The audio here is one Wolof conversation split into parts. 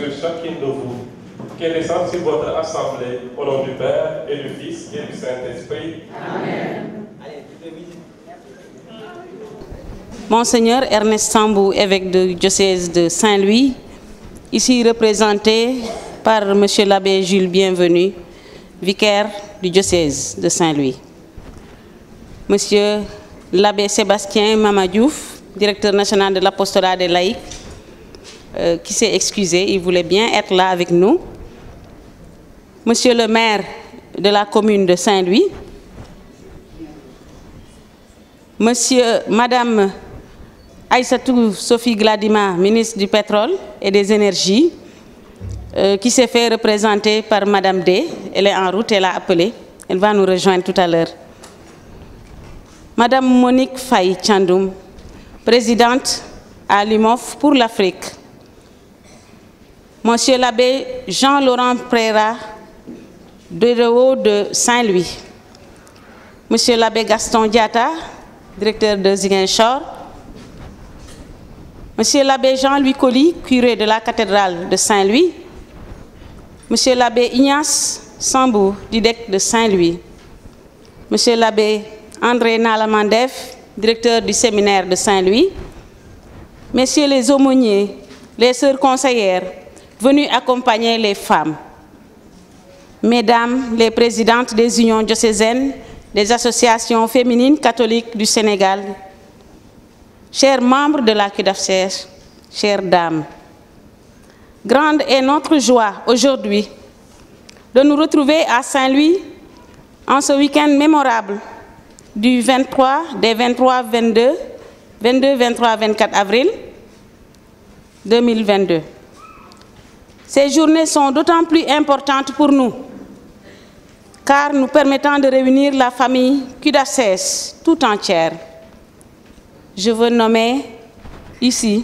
sur chacune de vous, qu'elle descende sur votre assemblée, au nom du Père, et du Fils, et du Saint-Esprit. Amen. Monseigneur Ernest Sambou, évêque du diocèse de Saint-Louis, ici représenté par Monsieur l'abbé Jules Bienvenu, vicaire du diocèse de Saint-Louis. Monsieur l'abbé Sébastien Mamadiouf, directeur national de l'apostolat des laïcs, qui s'est excusé, il voulait bien être là avec nous. Monsieur le maire de la commune de Saint-Louis, Madame Aïssatou Sophie Gladima, ministre du Pétrole et des Énergies, qui s'est fait représenter par Madame D. Elle est en route, elle a appelé. Elle va nous rejoindre tout à l'heure. Madame Monique Faye Tchandoum, présidente à l'UMOF pour l'Afrique. Monsieur l'abbé Jean-Laurent Préra, de Saint-Louis. Monsieur l'abbé Gaston Diatta, directeur de Ziguinchor. Monsieur l'abbé Jean-Louis Colly, curé de la cathédrale de Saint-Louis. Monsieur l'abbé Ignace Sambou, didacte de Saint-Louis. Monsieur l'abbé André Nalamandef, directeur du séminaire de Saint-Louis. Messieurs les aumôniers, les sœurs conseillères, venus accompagner les femmes. Mesdames les présidentes des unions diocésaines, des associations féminines catholiques du Sénégal, chers membres de la CUDAFCES, chères dames, grande est notre joie aujourd'hui de nous retrouver à Saint-Louis en ce week-end mémorable des 23, 22, 23, 24 avril 2022. Ces journées sont d'autant plus importantes pour nous, car nous permettant de réunir la famille CUDAFCES tout entière. Je veux nommer ici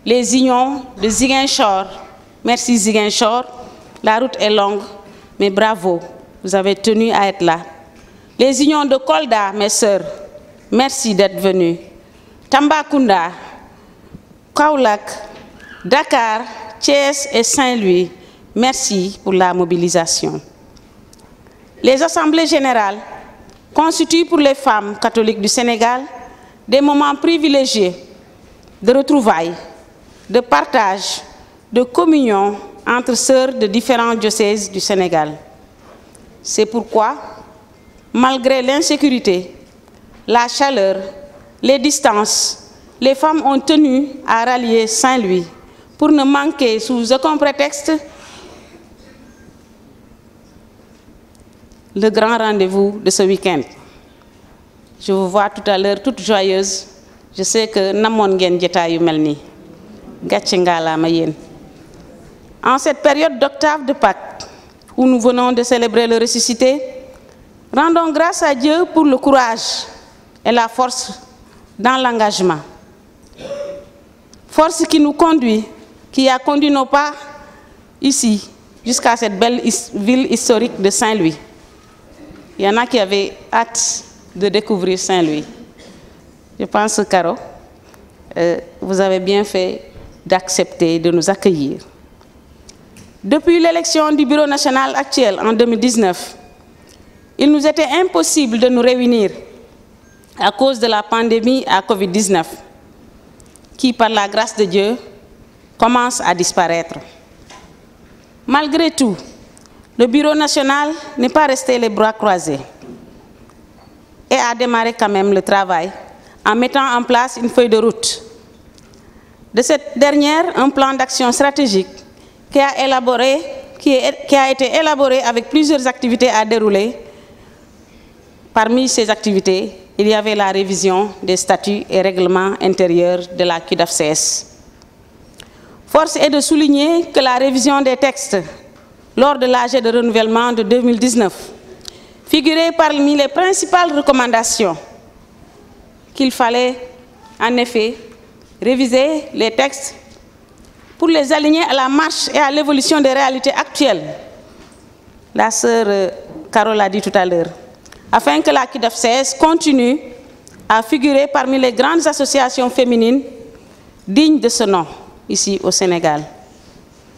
les unions de Ziguinchor. Merci Ziguinchor, la route est longue, mais bravo, vous avez tenu à être là. Les unions de Kolda, mes sœurs, merci d'être venues. Tambacounda, Kaolack, Dakar, Thiès et Saint-Louis, merci pour la mobilisation. Les assemblées générales constituent pour les femmes catholiques du Sénégal des moments privilégiés de retrouvailles, de partage, de communion entre sœurs de différents diocèses du Sénégal. C'est pourquoi, malgré l'insécurité, la chaleur, les distances, les femmes ont tenu à rallier Saint-Louis pour ne manquer sous aucun prétexte le grand rendez-vous de ce week-end. Je vous vois tout à l'heure toute joyeuse. Je sais que namon ngeen jotaay yu melni. Gatché ngalaama yéen. En cette période d'octave de Pâques, où nous venons de célébrer le ressuscité, rendons grâce à Dieu pour le courage et la force dans l'engagement. Force qui nous conduit, qui a conduit nos pas ici, jusqu'à cette belle ville historique de Saint-Louis. Il y en a qui avaient hâte de découvrir Saint-Louis. Je pense, Caro, vous avez bien fait d'accepter de nous accueillir. Depuis l'élection du Bureau national actuel en 2019, il nous était impossible de nous réunir à cause de la pandémie à Covid-19, qui, par la grâce de Dieu, commence à disparaître. Malgré tout, le Bureau national n'est pas resté les bras croisés et a démarré quand même le travail en mettant en place une feuille de route. De cette dernière, un plan d'action stratégique qui a été élaboré avec plusieurs activités à dérouler. Parmi ces activités, il y avait la révision des statuts et règlements intérieurs de la CUDAFCES. Force est de souligner que la révision des textes lors de l'AG de renouvellement de 2019 figurait parmi les principales recommandations qu'il fallait en effet réviser les textes pour les aligner à la marche et à l'évolution des réalités actuelles. La sœur Carole l'a dit tout à l'heure, afin que la CUDAFCES continue à figurer parmi les grandes associations féminines dignes de ce nom ici au Sénégal.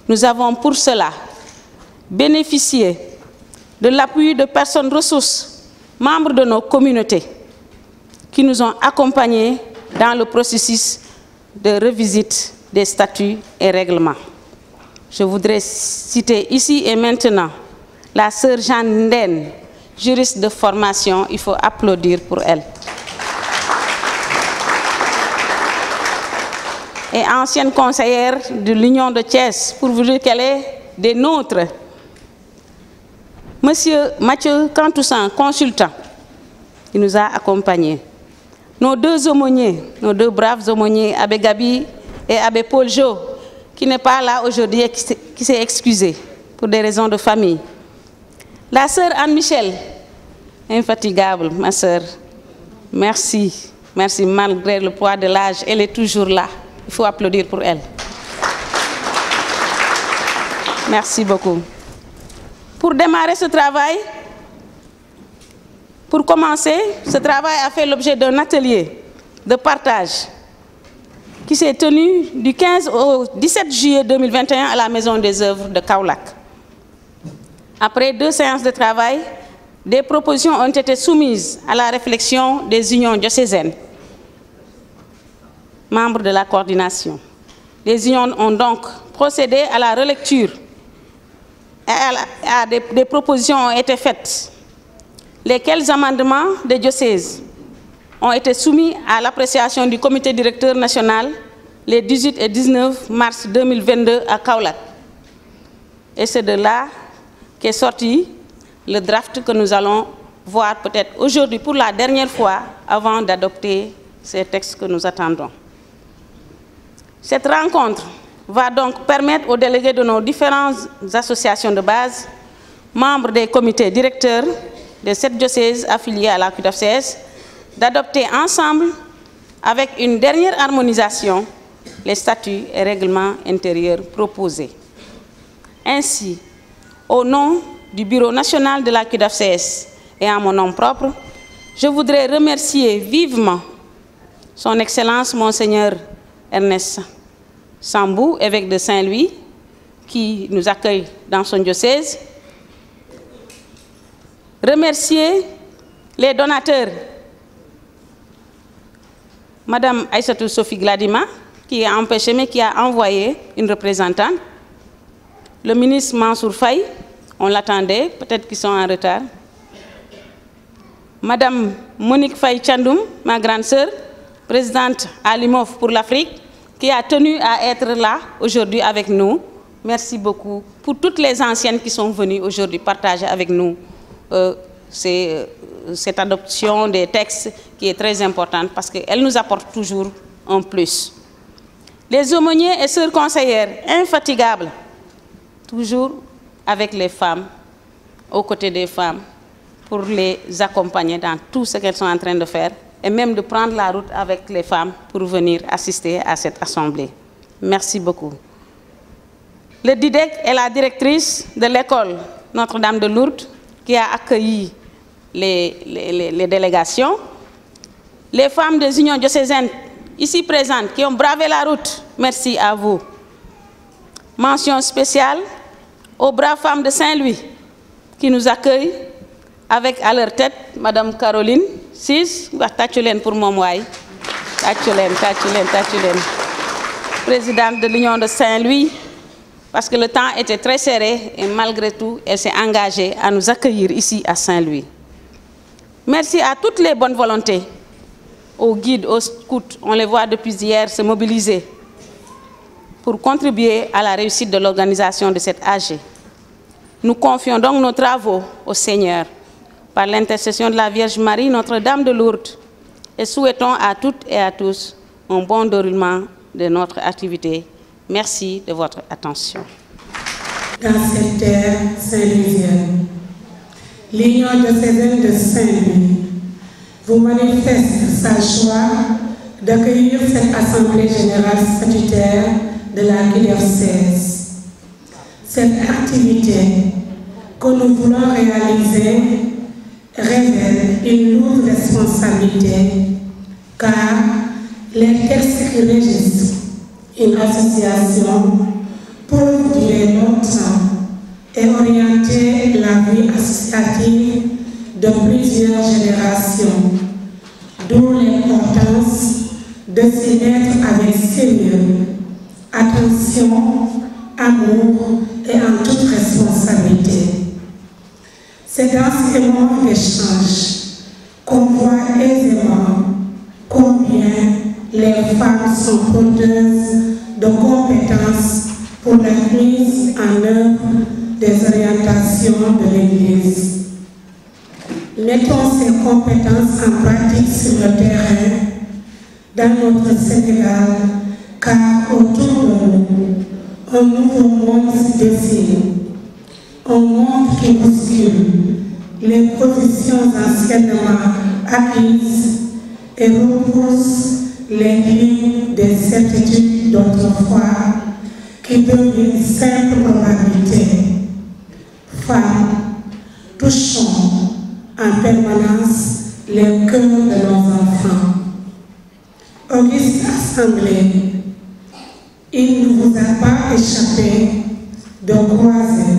Nous avons pour cela bénéficié de l'appui de personnes ressources, membres de nos communautés, qui nous ont accompagnés dans le processus de revisite des statuts et règlements. Je voudrais citer ici et maintenant la sœur Jeanne Nden, juriste de formation, il faut applaudir pour elle. Et ancienne conseillère de l'Union de Thiès, pour vous dire qu'elle est des nôtres. Monsieur Mathieu Cantoussan, consultant, qui nous a accompagnés. Nos deux aumôniers, nos deux braves aumôniers, Abbé Gabi et Abbé Paul Jo, qui n'est pas là aujourd'hui et qui s'est excusé pour des raisons de famille. La sœur Anne-Michel, infatigable, ma sœur. Merci, merci, malgré le poids de l'âge, elle est toujours là. Il faut applaudir pour elle. Merci beaucoup. Pour démarrer ce travail, pour commencer, ce travail a fait l'objet d'un atelier de partage qui s'est tenu du 15 au 17 juillet 2021 à la Maison des œuvres de Kaolack. Après 2 séances de travail, des propositions ont été soumises à la réflexion des unions diocésaines, membres de la coordination. Les unions ont donc procédé à la relecture et des propositions ont été faites. Lesquels amendements des diocèses ont été soumis à l'appréciation du comité directeur national les 18 et 19 mars 2022 à Kaolack. Et c'est de là qu'est sorti le draft que nous allons voir peut-être aujourd'hui pour la dernière fois avant d'adopter ces textes que nous attendons. Cette rencontre va donc permettre aux délégués de nos différentes associations de base, membres des comités directeurs de 7 diocèses affiliés à la QDFCS, d'adopter ensemble, avec une dernière harmonisation, les statuts et règlements intérieurs proposés. Ainsi, au nom du Bureau national de la QDFCS et en mon nom propre, je voudrais remercier vivement son Excellence Monseigneur Ernest Sambou, évêque de Saint-Louis, qui nous accueille dans son diocèse. Remercier les donateurs, Madame Aïssatou Sophie Gladima, qui est empêchée mais qui a envoyé une représentante. Le ministre Mansour Faye, on l'attendait, peut-être qu'ils sont en retard. Madame Monique Faye Tchandoum, ma grande sœur, présidente à l'IMOF pour l'Afrique, qui a tenu à être là aujourd'hui avec nous. Merci beaucoup pour toutes les anciennes qui sont venues aujourd'hui partager avec nous cette adoption des textes qui est très importante parce qu'elle nous apporte toujours un plus. Les aumôniers et sœurs conseillères infatigables, toujours avec les femmes, aux côtés des femmes, pour les accompagner dans tout ce qu'elles sont en train de faire et même de prendre la route avec les femmes pour venir assister à cette assemblée. Merci beaucoup. Le DIDEC est la directrice de l'école Notre-Dame de Lourdes qui a accueilli les délégations. Les femmes des unions diocésaines ici présentes qui ont bravé la route, merci à vous. Mention spéciale aux braves femmes de Saint-Louis qui nous accueillent avec à leur tête Madame Caroline Sis, pour mon présidente de l'Union de Saint-Louis, parce que le temps était très serré et malgré tout, elle s'est engagée à nous accueillir ici à Saint-Louis. Merci à toutes les bonnes volontés, aux guides, aux scouts, on les voit depuis hier se mobiliser pour contribuer à la réussite de l'organisation de cette AG. Nous confions donc nos travaux au Seigneur par l'intercession de la Vierge Marie, Notre-Dame de Lourdes, et souhaitons à toutes et à tous un bon déroulement de notre activité. Merci de votre attention. Dans cette terre saint-louisienne, l'Union diocésaine de Saint-Louis vous manifeste sa joie d'accueillir cette Assemblée générale statutaire de la QDFCS. Cette activité que nous voulons réaliser révèle une lourde responsabilité, car les textes qui régissent une association peuvent durer longtemps et orienter la vie associative de plusieurs générations, d'où l'importance de s'y mettre avec sérieux, attention, amour et en toute responsabilité. C'est dans ces moments d'échange qu'on voit aisément combien les femmes sont porteuses de compétences pour la mise en œuvre des orientations de l'Église. Mettons ces compétences en pratique sur le terrain dans notre Sénégal, car autour de nous, un nouveau monde se dessine, un monde qui bouscule les positions anciennement acquises et repousse les lignes des certitudes d'autrefois qui deviennent simple probabilité. Femmes, touchons en permanence les cœurs de nos enfants. Auguste Assemblée, il ne vous a pas échappé de croiser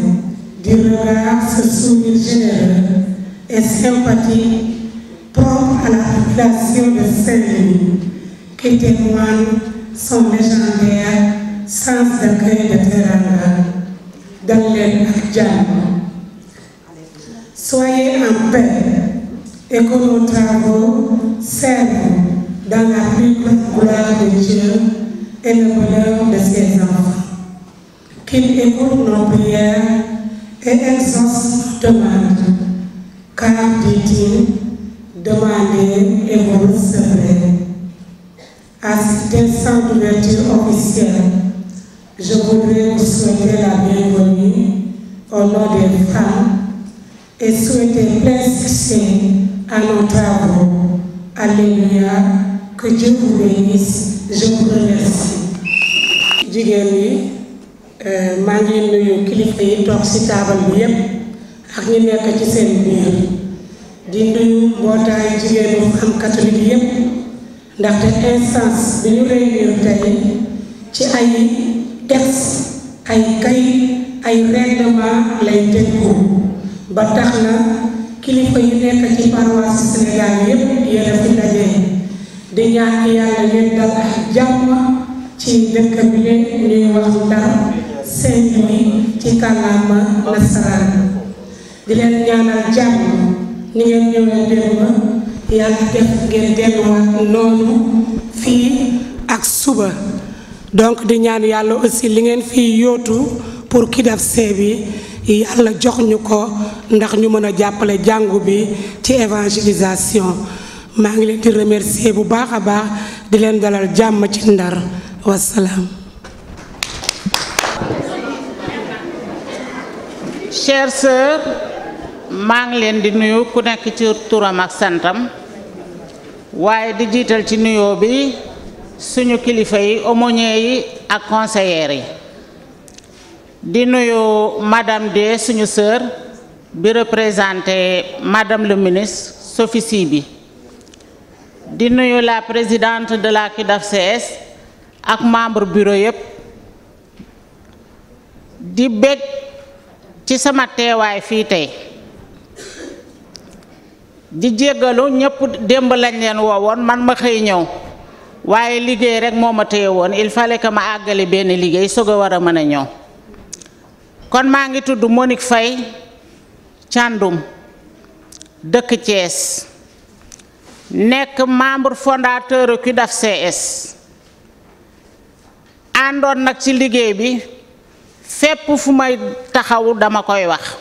du regard ce sourire généreux et sympathique propre à la population de Saint-Louis qui témoigne son légendaire sens d'accueil de teranga dans les Jam. Soyez en paix et que nos travaux servent dans la plus grande gloire de Dieu et le bonheur de ses enfants. Qu'il écoute nos prières et exauce nos demandes, car, dit-il, demandez et vous recevrez. À cet instant d'ouverture officielle, je voudrais vous souhaiter la bienvenue au nom des femmes et souhaiter plein succès à nos travaux. Alléluia, que Dieu vous bénisse, je vous remercie. Jigéen yi maa ngi nuyu kilifa yi toog ci taabal bi yépp ak ñi nekk ci seen biir di nuyu mbootaay jigéenu am catholique yépp ndaxte instance bi ñu réunir tey ci ay texte ay kay ay règlement lay tënku ba tax na kilifa yi nekk ci paroisse Sénégal yépp yéen a fi daje di ñaan Yàlla ngeen dal ak jàmm ci dëkk bi ñuy wax Ndar Saint-Louis ci kàllaama nasaraan di leen ñaanal jàmm ni ngeen ñëwee démb Yàlla def ngeen delluwaat noonu fii ak suba donc di ñaan Yàlla aussi li ngeen fii yóotu pour KIDAFC bi Yàlla jox ñu ko ndax ñu mën a jàppale jàngu bi ci évangélisation maa ngi leen di remercier bu baax a baax di leen dalal jàmm ci Ndar wasalaam. Chères sœurs, maa ngi leen di nuyu ku nekk ci turam ak santam waaye di jiital ci nuyoo bi suñu kilifa yi aumôniers yi ak conseillers yi di nuyu madame D suñu sœur bi représenté madame le ministre Sophie Sy bi di nuyu la présidente de la KIDAFCS ak membre bureau yépp di bég ci sama teewaay fii tey di jéggalu ñëpp démb lañ leen woowoon man ma xëy ñëw waaye liggéey rek moo ma téye woon il fallait que ma àggali benn liggéey soog a war a mën a ñëw kon maa ngi tudd Monique Faye Thiandoum dëkk Thiès nekk membre fondateur KIDAFCS àndoon nag ci liggéey bi fépp fu may taxaw dama koy wax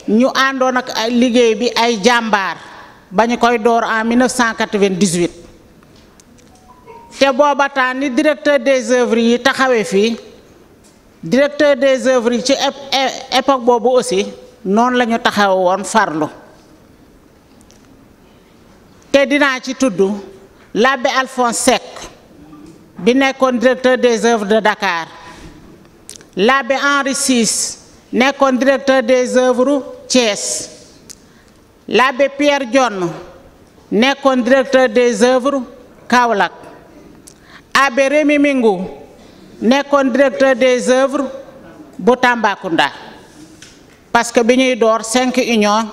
ñu àndoon ak liggéey bi ay jàmbaar ba ñu koy door en 1998 te booba temps ni directeur des œuvres yi taxawee fii directeur des œuvres yi ci époque boobu aussi noonu la ñu taxaw woon farlu te dinaa ci tudd l'abbé Alphonse Seck bi nekkoon directeur des œuvres de Dakar l'abbé Henri Ciss nekkoon directeur des œuvres Thiès l'abbé Pierre Dione nekkoon directeur des œuvres Kaolack abbé Rémy Mingou nekkoon directeur des œuvres bu Tambacounda parce que bi ñuy door 5 union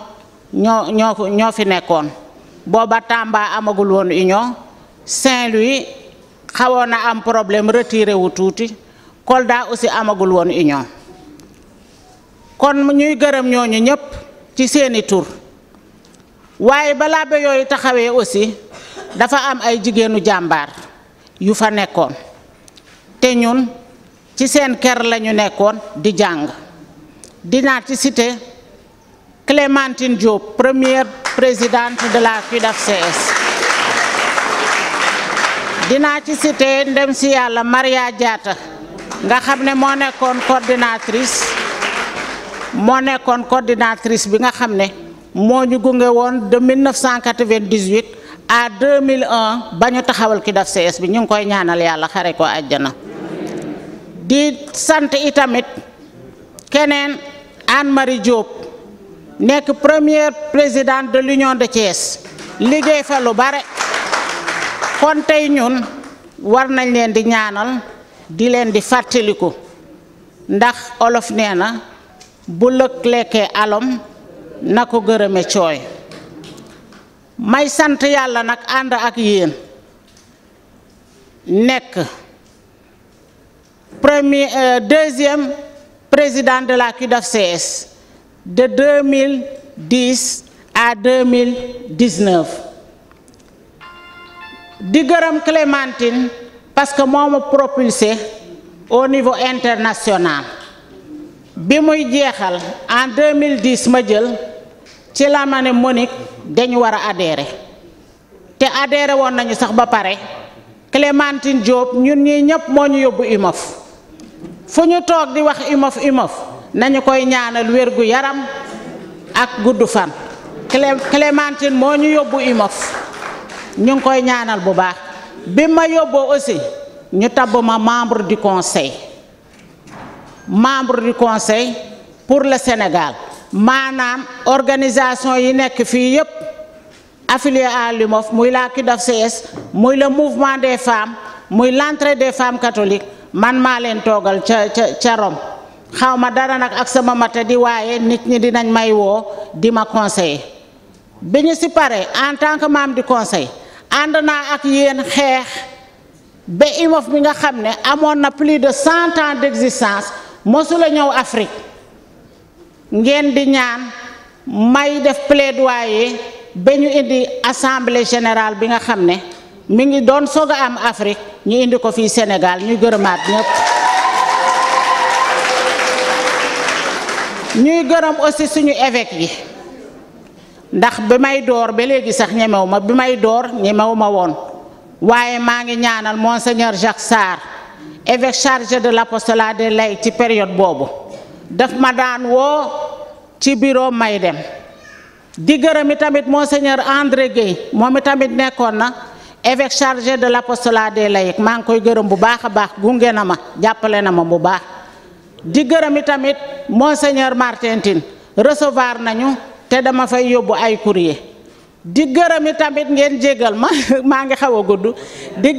ñoo fi nekkoon booba Tamba amagul woon union Saint-Louis xawoon na am problème retiré wu tuuti Kolda aussi amagul woon union kon ñuy gërëm ñooñu ñëpp ci seeni tur waaye balaa ba yooyu taxawee aussi dafa am ay jigéenu jàmbaar yu fa nekkoon te ñun ci seen kër lañu nekkoon di jàng dinaa ci cité Clémentine Diop première présidente de la CUDAF-CS dinaa ci cité ndem si yàlla Maria Diatta nga xam ne moo nekkoon coordinatrice bi nga xam ne moo ñu gunge woon de 1998 à 2001 ba ñu taxawal CUDAF-CS bi ñu ngi koy ñaanal yàlla xare ko àjjana di sant itamit keneen Anne-Marie Diop nekk première présidente de l'Union de Thiès liggéey fa lu bare kon tey ñun war nañ leen di ñaanal di leen di fàttaliku ndax olof nee na bu lëg lekkee alom na ko gërëme cooy may sant yàlla nag ànd ak yéen nekk deuxième président de la CUDAF-CS de 2010 à 2019 di gërëm Clémentine parce que moo ma propulsé au niveau international bi muy jeexal en 2010 ma jël ci la ma ne Monique dañu war a adhérer te adhéré woon nañu sax ba pare Clémentine Diop ñun ñii ñëpp moo ñu yóbbu UMOF fu ñu toog di wax UMOF nañu koy ñaanal wérgu yaram ak gudd fan Clémentine moo ñu yóbbu UMOF ñu ngi koy ñaanal bu baax bi ma yóbboo aussi ñu tabb ma membre du conseil pour le Sénégal maanaam organisation yi nekk fii yépp affilié à l'UMOF muy la CUDAF-CS muy le mouvement des femmes muy l'entrée des femmes catholiques man maa leen toogal ca Rome xaw ma dara nag ak sama mate di waaye nit ñi dinañ may woo di ma conseiller bi ñu si pare en tant que membre du conseil ànd naa ak yéen xeex ba UMOF bi nga xam ne amoon na plus de 100 ans d'existence mosula ñëw Afrique ngeen di ñaan may def plaidoyer ba ñu indi assemblée générale bi nga xam ne mi ngi doon soog a am Afrique ñu indi ko fii Sénégal ñu gërëmaat ñëpp ñuy gërëm aussi suñu évêque yi ndax bi may door ba léegi sax ñemewu ma bi may door ñemewu ma woon waaye maa ngi ñaanal monseigneur Jacques Sarr évêque chargé de l'apostolat des laïcs ci période boobu daf ma daan woo ci bureau may dem di gërëm itamit monseigneur André Gueye moom itamit nekkoon na évêque chargé de l'apostolat des laïcs maa ngi koy gërëm bu baax a baax gunge na ma jàppale na ma bu baax di gërëm itamit monseigneur Martin Tine recevoir nañu te dama fay yóbbu ay courrier di gërëm itamit ngeen jégal ma maa ngi xaw a gudd di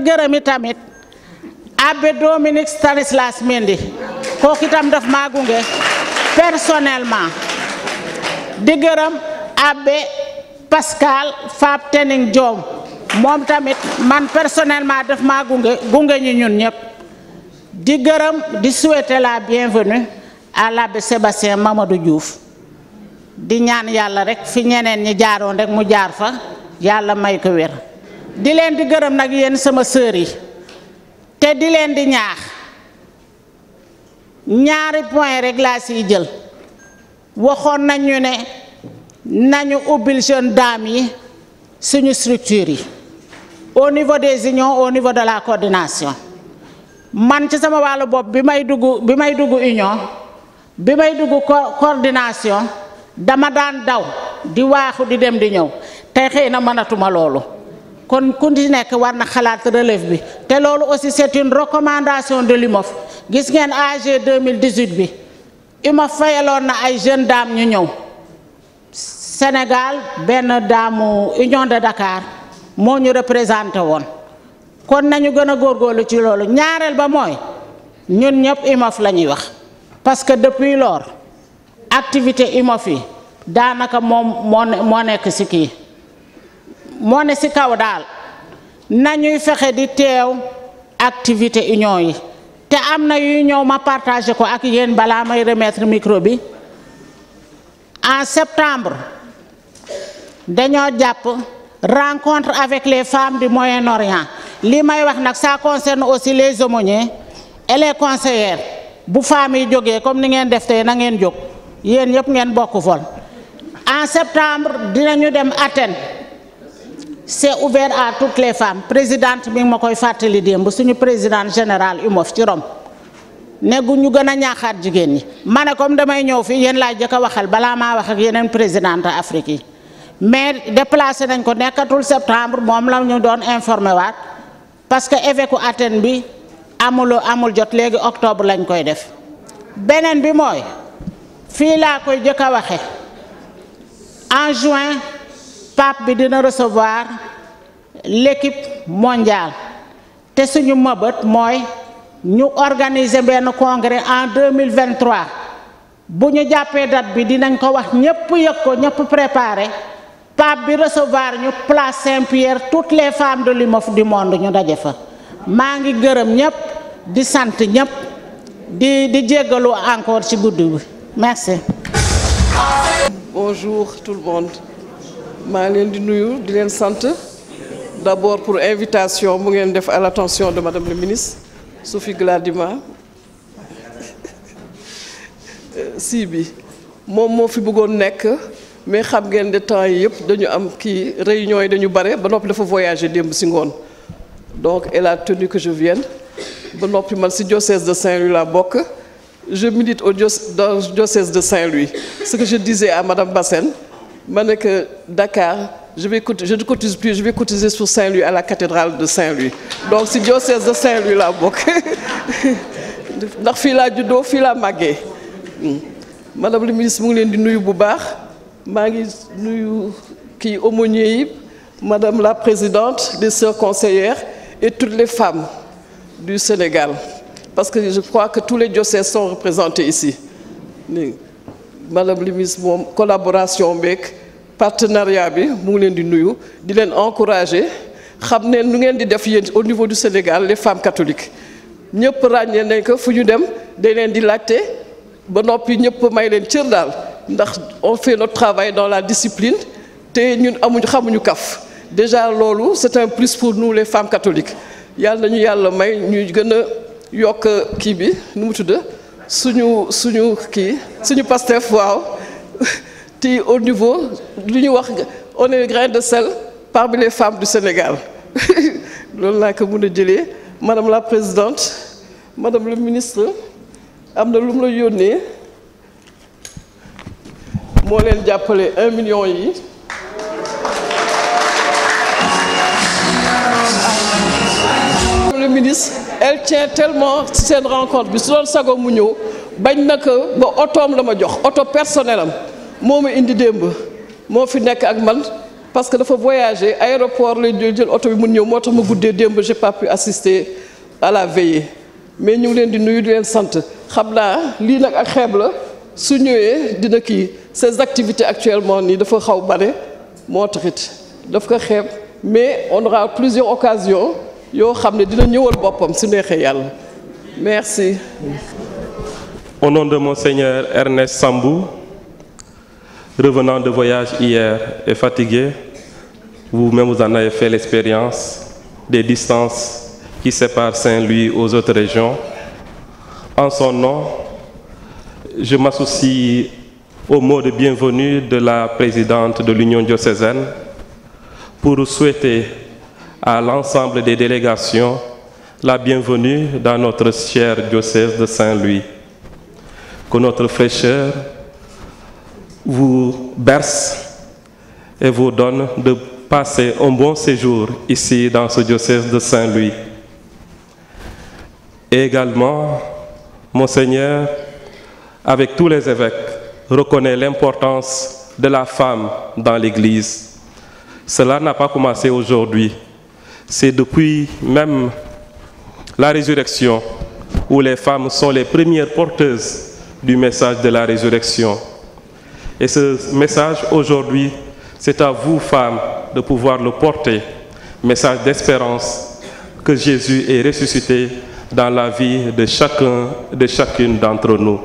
gërëm itamit abbé Dominique Stanislas Mendy kooku itam daf maa gunge personnellement di gërëm abbé Pascal Fab Tening Diom moom tamit man personnellement daf maa gunge ñu ñun ñëpp di gërëm di souhaiter la bienvenue à l'abbé Sébastien Mamadou Diouf di ñaan yàlla rek fi ñeneen ñi jaaroon rek mu jaar fa yàlla may ko wér di leen di gërëm nag yéen sama sœur yi te di leen di ñaax ñaari point rek laa siy jël waxoon nañu ne nañu ubbil jeune dame yi suñu structure yi au niveau des unions au niveau de la coordination man ci sama wàllu bopp bi may dugg union bi may dugg coordination dama daan daw di waaxu di dem di ñëw tey xëy na mënatuma loolu kon ku ci nekk war na xalaat relève bi te loolu aussi c'est une recommandation de l'UMOF gis ngeen AG 2018 bi UMOF fayaloon na ay jeunes dames ñu ñëw Sénégal benn daamu Union de Dakar moo ñu représenté woon kon nañu gën a góorgóorlu ci loolu ñaareel ba mooy ñun ñëpp UMOF la ñuy wax parce que depuis lors activité IMOFI daanaka moom moo nekk ci kii moo ne ci kaw daal nañuy fexe di teew activité union yi te am na yuy ñëw ma partagé ko ak yéen balaa may remettre micro bi en septembre dañoo jàpp rencontre avec les femmes du Moyen-Orient li may wax nag ça concerne aussi les aumôniers et les conseillères bu femmes yi jógee comme ni ngeen def tey na ngeen jóg yéen yëpp ngeen bokk vol en septembre dinañu dem Athènes c'est ouvert à toutes les femmes présidente bi ma koy fàttali démb suñu présidente générale UMOF ci Rome negu ñu gën a ñaaxaat jigéen ñi ma ne comme damay ñëw fii yéen laa jëkk a waxal balaa maa wax ak yeneen présidente Afrique yi mais déplacé nañ ko nekkatul septembre moom la ñu doon informé waat parce que évêque Athènes bi amul jot léegi octobre lañ koy def beneen bi mooy fii laa koy jëkk a waxe en juin pape bi dina recevoir l'équipe mondiale te suñu mëbët mooy ñu organiser benn congrès en 2023 bu ñu jàppee date bi dinañ ko wax ñëpp yëg ko ñëpp préparé pape bi recevoir ñu place Saint-Pierre toutes les femmes de l'UMOF du monde ñu daje fa maa ngi gërëm ñëpp di sant ñëpp di jéggalu encore ci guddi bi merci. Bonjour tout le monde. maa ngi leen di nuyu di leen sant d'abord pour invitation bu ngeen def à l'attention de madame le ministre Sophie Gladima si bi moom moo fi bëggoon nekk mais xam ngeen de temps yi yëpp dañu am kii réunion yi dañu bare ba noppi dafa voyager démb si ngoon donc elle a tenu que je vienne ba noppi man si diocèse de Saint-Louis la bokk je milite dans le diocèse de Saint-Louis ce que je disais à madame Bassène ma ne que Dakar je ne cotise plus, je vais cotiser sur Saint-Louis à la cathédrale de Saint-Louis donc si diocèse de Saint-Louis la bokk ndax fii laa juddoo fii laa màggee madame le ministre mu ngi leen di nuyu bu baax maa ngi nuyu kii aumônier yi madame la présidente des sœurs conseillères et toutes les femmes du Sénégal parce que je crois que tous les diocèses sont représentés ici madame le ministre moom collaboration beeg partenariat bi mu ngi leen di nuyu di leen encourager xam ne nu ngeen di def yéen au niveau du Sénégal les femmes catholiques ñëpp ràññee nañ ko fu ñu dem dañ leen di laajte ba noppi ñëpp may leen cër daal ndax on fait notre travail dans la discipline te ñun xamuñu kaf déjà loolu c'est un plus pour nous les femmes catholiques yàlla nañu yàlla may ñuy gën a yokk kii bi nu mu tudd suñu Pastef waaw te au niveau lu ñu wax on est le grain de sel parmi les femmes du Sénégal loolu laa ko mën a jëlee madame la présidente madame le ministre am na lu mu la yónnee moo leen jàppale 1 million yi le ministre elle tient tellement ci seen rencontre bi su doon sago mu ñëw bañ na ko ba otoom la ma jox oto personnel am moo ma indi démb moo fi nekk ak man parce que dafa voyager aéroport lay jël oto bi mun ñëw moo tax ma guddee démb j'ai pas pu assister à la veillée mais ñu ngi leen di nuyu di leen sant xam naa lii nag ak xeeb la su ñëwee dina kii ces activités actuellement nii dafa xaw bare moo taxit daf ko xeeb mais on aura plusieurs occasions yoo xam ne dina ñëwal boppam su neexee yàlla merci. Au nom de Monseigneur Ernest Sambou, revenant de voyage hier et fatigué, vous-même vous en avez fait l'expérience des distances qui séparent Saint-Louis aux autres régions. En son nom, je m'associe au mot de bienvenue de la présidente de l'Union diocésaine pour souhaiter à l'ensemble des délégations la bienvenue dans notre cher diocèse de Saint-Louis. Que notre fraîcheur vous berce et vous donne de passer un bon séjour ici dans ce diocèse de Saint-Louis. Et également, Monseigneur, avec tous les évêques, reconnaît l'importance de la femme dans l'Église. Cela n'a pas commencé aujourd'hui. C'est depuis même la résurrection où les femmes sont les premières porteuses du message de la résurrection. Et ce message, aujourd'hui, c'est à vous, femmes, de pouvoir le porter. Message d'espérance que Jésus est ressuscité dans la vie de chacun, de chacune d'entre nous.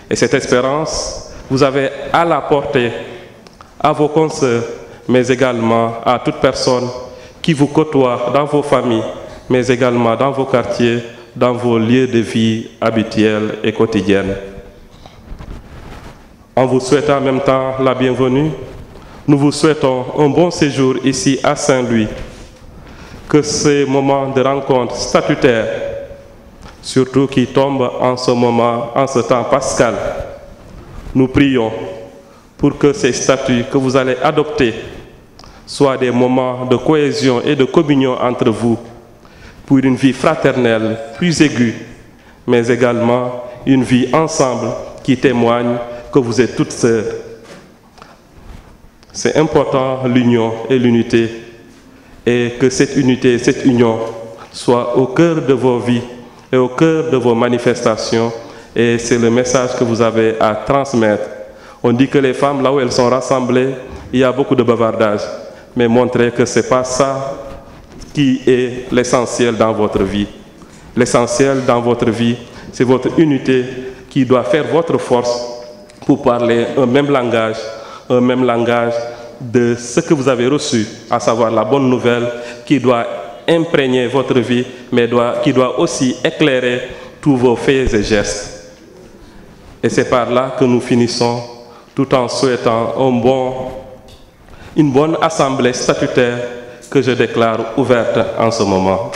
Et cette espérance, vous avez à la porter à vos consoeurs, mais également à toute personne qui vous côtoie dans vos familles, mais également dans vos quartiers, dans vos lieux de vie habituels et quotidiennes. En vous souhaitant en même temps la bienvenue, nous vous souhaitons un bon séjour ici à Saint-Louis. Que ces moments de rencontre statutaires, surtout qui tombent en ce moment, en ce temps pascal, nous prions pour que ces statuts que vous allez adopter soient des moments de cohésion et de communion entre vous, pour une vie fraternelle plus aiguë, mais également une vie ensemble qui témoigne que vous êtes toutes sœurs. C'est important, l'union et l'unité, et que cette unité, cette union soit au cœur de vos vies et au cœur de vos manifestations, et c'est le message que vous avez à transmettre. On dit que les femmes, là où elles sont rassemblées, il y a beaucoup de bavardage, mais montrez que ce n'est pas ça qui est l'essentiel dans votre vie. L'essentiel dans votre vie, c'est votre unité qui doit faire votre force pour parler un même langage de ce que vous avez reçu, à savoir la bonne nouvelle qui doit imprégner votre vie, mais qui doit aussi éclairer tous vos faits et gestes. Et c'est par là que nous finissons, tout en souhaitant une bonne assemblée statutaire que je déclare ouverte en ce moment.